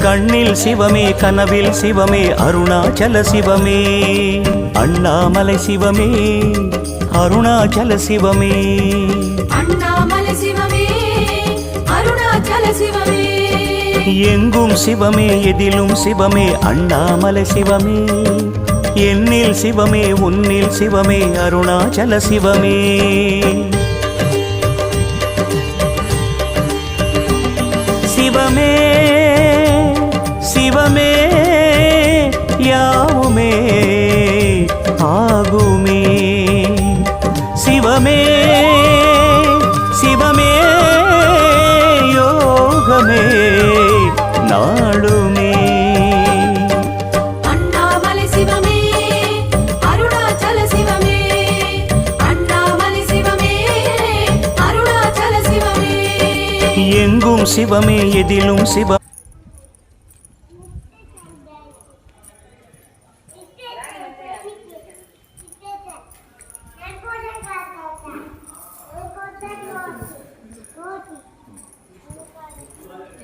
கண்ணில் சிவமே கனவில் சிவமே அருணாச்சல சிவமே அண்ணாமலை சிவமே அருணாச்சல சிவமே அண்ணாமலை சிவமே அருணாச்சல சிவமே எங்கும் சிவமே எதிலும் சிவமே அண்ணாமலை சிவமே என்னில் சிவமே உன்னில் சிவமே அருணாச்சல சிவமே சிவமே சிவமே யாவுமே ஆகுமே சிவமே சிவமே யோகமே நாளுமே அண்ணாமலை சிவமே அருணாச்சல சிவமே அண்ணாமலை சிவமே அருணாச்சல சிவமே எங்கும் சிவமே எதிலும் சிவம்